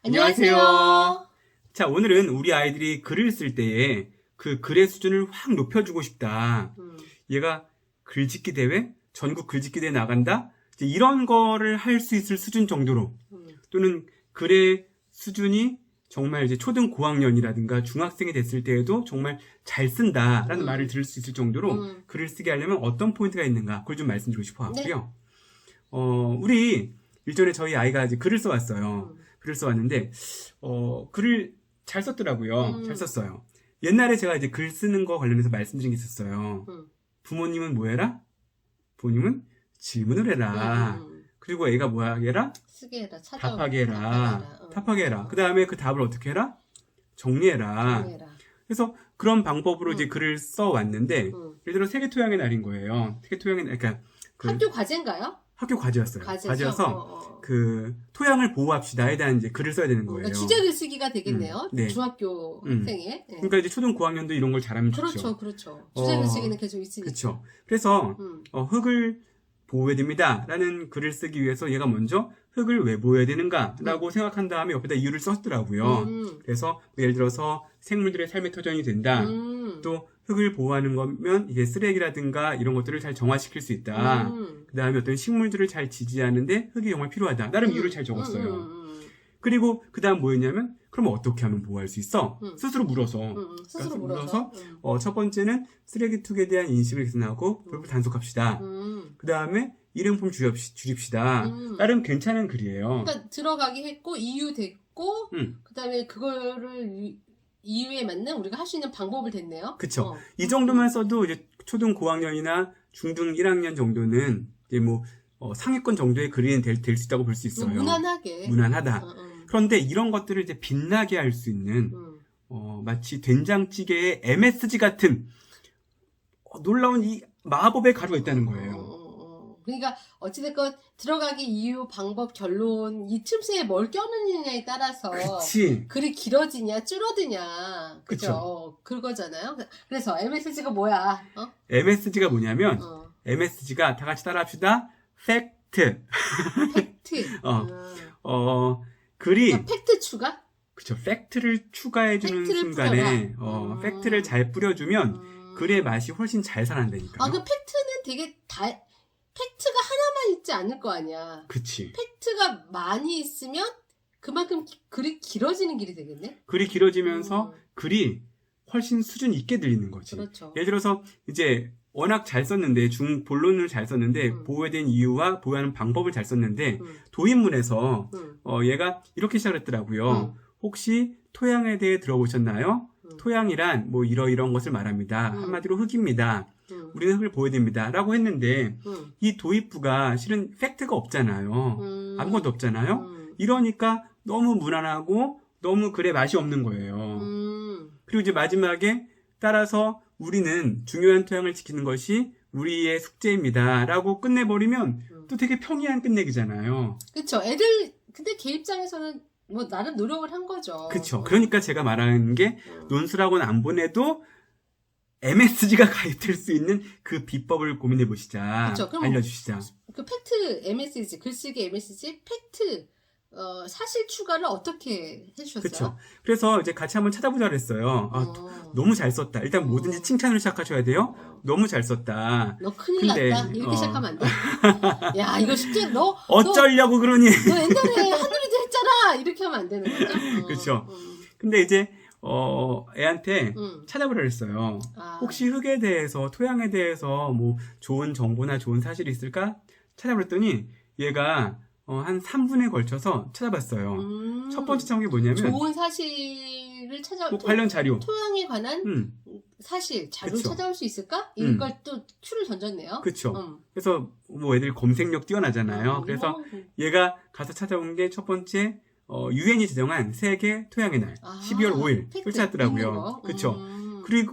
안녕하세요. 자, 오늘은 우리 아이들이 글을 쓸 때에 그 글의 수준을 확 높여주고 싶다. 얘가 글짓기 대회, 전국 글짓기 대회 나간다? 이제 이런 거를 할 수 있을 수준 정도로 또는 글의 수준이 정말 이제 초등 고학년이라든가 중학생이 됐을 때에도 정말 잘 쓴다라는 말을 들을 수 있을 정도로 글을 쓰게 하려면 어떤 포인트가 있는가 그걸 좀 말씀드리고 싶어 하고요. 우리 일전에 저희 아이가 이제 글을 써왔어요. 글을 써왔는데 글을 잘 썼더라고요. 잘 썼어요. 옛날에 제가 이제 글 쓰는 거 관련해서 말씀드린 게 있었어요. 부모님은 뭐 해라? 부모님은 질문을 해라. 그리고 애가 뭐 하게 해라? 쓰게 해라. 답하게 해라. 답하게 해라. 그 다음에 그 답을 어떻게 해라? 정리해라. 그래서 그런 방법으로 이제 글을 써왔는데 예를 들어 세계토양의 날인 거예요. 세계토양의 날, 그러니까 학교 과제인가요? 학교 과제였어요. 과제죠? 과제여서 그 토양을 보호합시다에 대한 이제 글을 써야 되는 거예요. 그러니까 주제 글쓰기가 되겠네요. 네. 중학교 학생의. 네. 그러니까 이제 초등 고학년도 이런 걸 잘하면 좋죠. 그렇죠. 주제 글쓰기는 계속 있으니까. 그렇죠. 그래서 흙을 보호해야 됩니다라는 글을 쓰기 위해서 얘가 먼저 흙을 왜 보호해야 되는가라고 생각한 다음에 옆에다 이유를 썼더라고요. 그래서 예를 들어서 생물들의 삶의 터전이 된다. 또 흙을 보호하는 거면 이게 쓰레기라든가 이런 것들을 잘 정화시킬 수 있다. 그 다음에 어떤 식물들을 잘 지지하는데 흙이 정말 필요하다. 나름 이유를 잘 적었어요. 그리고 그 다음 뭐였냐면 그럼 어떻게 하면 보호할 수 있어? 스스로 물어서. 스스로 물어서. 첫 번째는 쓰레기 투기에 대한 인식을 개선하고 그걸 단속합시다. 그 다음에 일회용품 줄입시다. 나름 괜찮은 글이에요. 그러니까 들어가기 했고 이유 됐고 그 다음에 그거를 이유에 맞는 우리가 할 수 있는 방법을 됐네요. 그쵸. 이 정도만 써도 이제 초등 고학년이나 중등 1학년 정도는 이제 뭐 상위권 정도의 글이 될 수 있다고 볼 수 있어요. 무난하게. 무난하다. 그런데 이런 것들을 이제 빛나게 할 수 있는 마치 된장찌개의 MSG 같은 놀라운 이 마법의 가루가 있다는 거예요. 그러니까 어찌됐건 들어가기 이유, 방법, 결론 이 틈새에 뭘 껴넣느냐에 따라서 그치. 글이 길어지냐 줄어드냐 그죠? 그거잖아요. 그래서 MSG가 뭐야? MSG가 뭐냐면 MSG가 다 같이 따라합시다. 팩트. 팩트. 글이 그러니까 팩트 추가? 그쵸. 팩트를 추가해주는 팩트를 순간에 팩트를 잘 뿌려주면 글의 맛이 훨씬 잘 살아난다니까요. 그 팩트는 되게 팩트가 하나만 있지 않을 거 아니야. 그치. 팩트가 많이 있으면 그만큼 글이 길어지는 길이 되겠네? 글이 길어지면서 글이 훨씬 수준 있게 들리는 거지. 그렇죠. 예를 들어서 이제 워낙 잘 썼는데 본론을 잘 썼는데 보호에 대한 이유와 보호하는 방법을 잘 썼는데 도입문에서 얘가 이렇게 시작을 했더라고요. 혹시 토양에 대해 들어보셨나요? 토양이란 뭐 이러이러한 것을 말합니다. 한마디로 흙입니다. 우리는 흙을 보호해야 됩니다. 라고 했는데 이 도입부가 실은 팩트가 없잖아요. 아무것도 없잖아요. 이러니까 너무 무난하고 너무 글에 맛이 없는 거예요. 그리고 이제 마지막에 따라서 우리는 중요한 토양을 지키는 것이 우리의 숙제입니다. 라고 끝내버리면 또 되게 평이한 끝내기잖아요. 그쵸. 애들 근데 걔 입장에서는 뭐 나름 노력을 한 거죠. 그쵸. 그러니까 제가 말하는 게 논술학원 안 보내도 MSG가 가입될 수 있는 그 비법을 고민해 보시자. 그쵸. 그럼 알려주시자. 그 팩트 MSG, 글쓰기 MSG, 팩트 사실 추가를 어떻게 해주셨어요? 그렇죠. 그래서 이제 같이 한번 찾아보자 그랬어요. 너무 잘 썼다. 일단 뭐든지 칭찬으로 시작하셔야 돼요. 너무 잘 썼다. 너 큰일 났다. 이렇게 시작하면 안 돼? 야, 이거 쉽지? 어쩌려고 그러니? 너 옛날에 한누리도 했잖아. 이렇게 하면 안 되는 거죠? 그렇죠. 근데 이제 애한테 찾아보라 그랬어요. 혹시 흙에 대해서, 토양에 대해서 뭐 좋은 정보나 좋은 사실이 있을까? 찾아봤더니 얘가 한 3분에 걸쳐서 찾아봤어요. 첫 번째 찾은 게 뭐냐면 좋은 사실을 관련 자료. 토양에 관한 사실, 자료를 그쵸. 찾아올 수 있을까? 이걸 또 큐를 던졌네요. 그렇죠. 그래서 뭐 애들 검색력 뛰어나잖아요. 그래서 얘가 가서 찾아온 게 첫 번째 유엔이 제정한 세계 토양의 날 12월 5일 을 찾았더라고요. 그렇죠.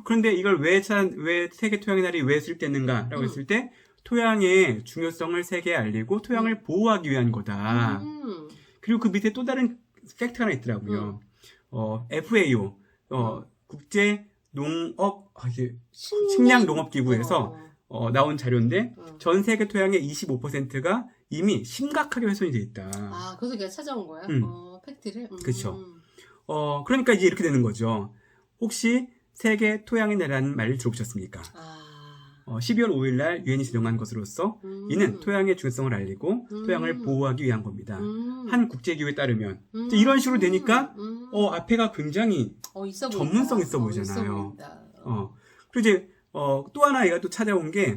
그런데 이걸 왜 세계 토양의 날이 왜 쓸데있는가라고 했을 때 토양의 중요성을 세계에 알리고 토양을 보호하기 위한 거다. 그리고 그 밑에 또 다른 팩트가 하나 있더라고요. FAO 국제 농업 식량 농업 기구에서 나온 자료인데 전 세계 토양의 25%가 이미 심각하게 훼손이 돼 있다. 그래서 걔가 찾아온 거야? 팩트를? 그쵸. 그러니까 이제 이렇게 되는 거죠. 혹시 세계 토양의 날이라는 말을 들어보셨습니까? 12월 5일 날 유엔이 지정한 것으로서 이는 토양의 중요성을 알리고 토양을 보호하기 위한 겁니다. 한 국제기구에 따르면 이런 식으로 되니까 앞에가 굉장히 전문성 있어 보이잖아요. 그리고 이제 또 하나 얘가 또 찾아온 게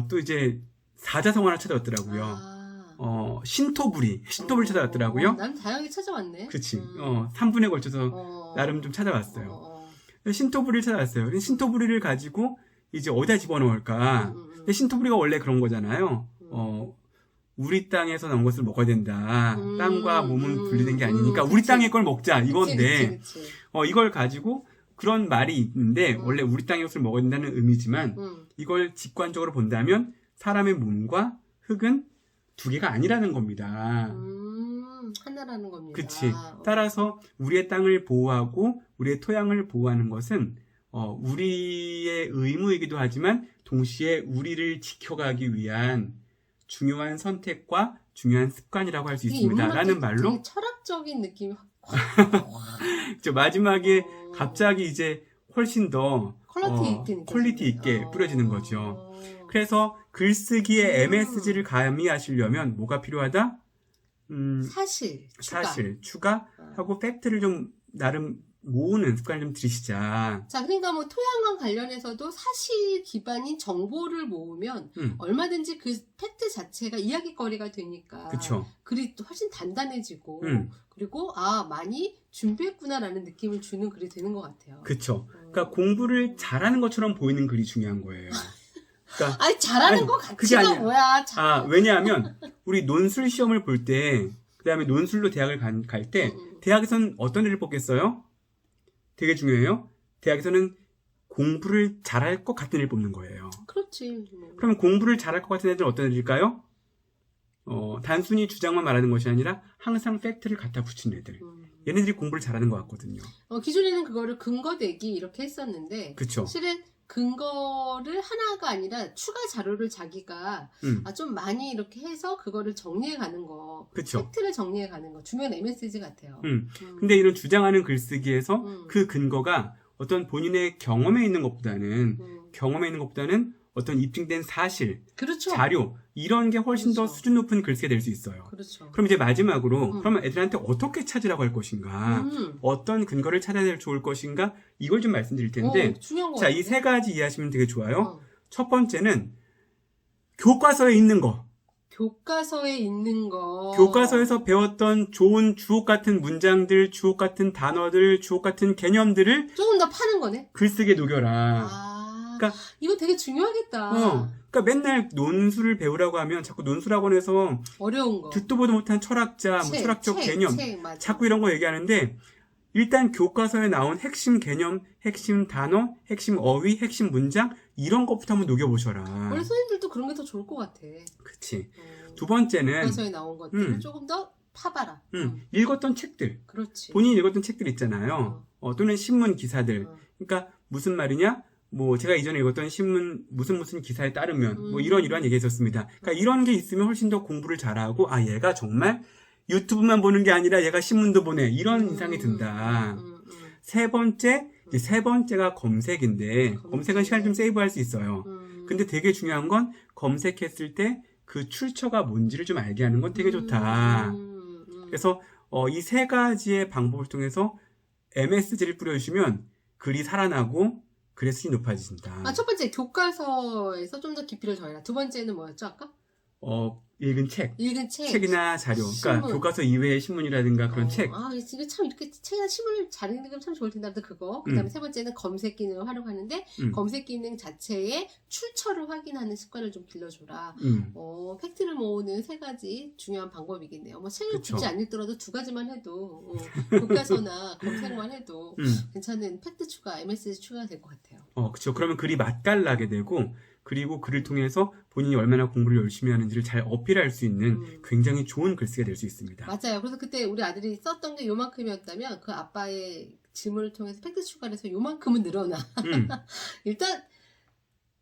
또 이제 사자성어 하나 찾아왔더라고요. 신토부리 찾아왔더라고요. 난 다양하게 찾아왔네. 그치. 3분에 걸쳐서 나름 좀 찾아왔어요. 신토부리를 찾아왔어요. 신토부리를 가지고 이제 어디다 집어넣을까? 근데 신토부리가 원래 그런 거잖아요. 우리 땅에서 나온 것을 먹어야 된다. 땅과 몸은 분리된 게 아니니까 우리 땅의 걸 먹자 이건데 그치. 이걸 가지고 그런 말이 있는데 원래 우리 땅의 것을 먹어야 된다는 의미지만 이걸 직관적으로 본다면 사람의 몸과 흙은 두 개가 아니라는 겁니다. 하나라는 겁니다. 그치. 따라서 우리의 땅을 보호하고 우리의 토양을 보호하는 것은 우리의 의무이기도 하지만 동시에 우리를 지켜가기 위한 중요한 선택과 중요한 습관이라고 할 수 있습니다. 라는 말로 되게 철학적인 느낌이 마지막에 갑자기 이제 훨씬 더 퀄리티 있게 뿌려지는 거죠. 그래서 글쓰기에 MSG를 가미하시려면 뭐가 필요하다? 사실, 추가하고 팩트를 좀 나름 모으는 습관을 좀 들이시자. 자, 그러니까 뭐 토양과 관련해서도 사실 기반인 정보를 모으면 얼마든지 그 팩트 자체가 이야기거리가 되니까 그쵸. 글이 훨씬 단단해지고 그리고 많이 준비했구나라는 느낌을 주는 글이 되는 것 같아요. 그쵸. 그러니까 공부를 잘하는 것처럼 보이는 글이 중요한 거예요. 그러니까 잘하는 거 가치가 뭐야? 왜냐하면 우리 논술 시험을 볼 때, 그다음에 논술로 대학을 갈 때 대학에서는 어떤 애를 뽑겠어요? 되게 중요해요. 대학에서는 공부를 잘할 것 같은 애를 뽑는 거예요. 그렇지. 그러면 공부를 잘할 것 같은 애들은 어떤 애들일까요? 단순히 주장만 말하는 것이 아니라 항상 팩트를 갖다 붙이는 애들. 얘네들이 공부를 잘하는 것 같거든요. 기존에는 그거를 근거대기 이렇게 했었는데 그쵸. 실은 근거를 하나가 아니라 추가 자료를 자기가 좀 많이 이렇게 해서 그거를 정리해 가는 거, 그쵸. 팩트를 정리해 가는 거 중요한 MSG 같아요. 근데 이런 주장하는 글쓰기에서 그 근거가 어떤 본인의 경험에 있는 것보다는 어떤 입증된 사실, 그렇죠. 자료 이런 게 훨씬 더 수준 높은 글쓰기가 될 수 있어요. 그렇죠. 그럼 이제 마지막으로 그러면 애들한테 어떻게 찾으라고 할 것인가, 어떤 근거를 찾아야 좋을 것인가 이걸 좀 말씀드릴 텐데, 중요한 거 자, 이 세 가지 이해하시면 되게 좋아요. 첫 번째는 교과서에 있는 거. 교과서에 있는 거. 교과서에서 배웠던 좋은 주옥 같은 문장들, 주옥 같은 단어들, 주옥 같은 개념들을 조금 더 파는 거네. 글쓰기에 녹여라. 그러니까 이거 되게 중요하겠다. 그러니까 맨날 논술을 배우라고 하면 자꾸 논술학원에서 어려운 거, 듣도 보도 못한 철학자, 철학적 개념, 자꾸 이런 거 얘기하는데 일단 교과서에 나온 핵심 개념, 핵심 단어, 핵심 어휘, 핵심 문장 이런 것부터 한번 녹여보셔라. 원래 선생님들도 그런 게 더 좋을 것 같아. 그치. 두 번째는 교과서에 나온 것들을 조금 더 파봐라. 읽었던 책들. 그렇지. 본인이 읽었던 책들 있잖아요. 또는 신문 기사들. 그러니까 무슨 말이냐? 뭐 제가 이전에 읽었던 신문 무슨 기사에 따르면 뭐 이런 얘기 했었습니다. 그러니까 이런 게 있으면 훨씬 더 공부를 잘하고 얘가 정말 유튜브만 보는 게 아니라 얘가 신문도 보네 이런 인상이 든다. 세 번째가 검색인데 검색은 시간 좀 세이브할 수 있어요. 근데 되게 중요한 건 검색했을 때 그 출처가 뭔지를 좀 알게 하는 건 되게 좋다. 그래서 이 세 가지의 방법을 통해서 MSG를 뿌려주시면 글이 살아나고 글의 수준이 높아진다. 첫 번째 교과서에서 좀 더 깊이를 더해라. 두 번째는 뭐였죠 아까? 읽은 책이나 자료, 그러니까 교과서 이외의 신문이라든가 그런 책. 이거 참 이렇게 책이나 신문을 잘 읽는 게 참 좋을 텐데 그거. 그다음에 세 번째는 검색 기능을 활용하는데 검색 기능 자체의 출처를 확인하는 습관을 좀 길러줘라. 팩트를 모으는 세 가지 중요한 방법이겠네요. 뭐 책을 굳이 안 읽더라도 두 가지만 해도 교과서나 검색만 해도 괜찮은 팩트 추가, MSG 추가가 될 것 같아요. 그렇죠. 그러면 글이 맛깔나게 되고. 그리고 글을 통해서 본인이 얼마나 공부를 열심히 하는지를 잘 어필할 수 있는 굉장히 좋은 글쓰기가 될 수 있습니다. 맞아요. 그래서 그때 우리 아들이 썼던 게 요만큼이었다면 그 아빠의 질문을 통해서 팩트 추가를 해서 요만큼은 늘어나. 일단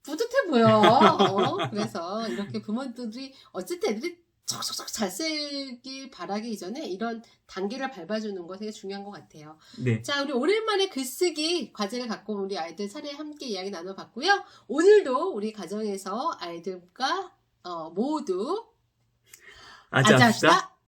뿌듯해 보여. 그래서 이렇게 부모들이 어쨌든 애들이 척척척 잘 쓰길 바라기 이전에 이런 단계를 밟아주는 거 되게 중요한 것 같아요. 네. 자, 우리 오랜만에 글쓰기 과제를 갖고 우리 아이들 차례 함께 이야기 나눠봤고요. 오늘도 우리 가정에서 아이들과 모두 아자합시다.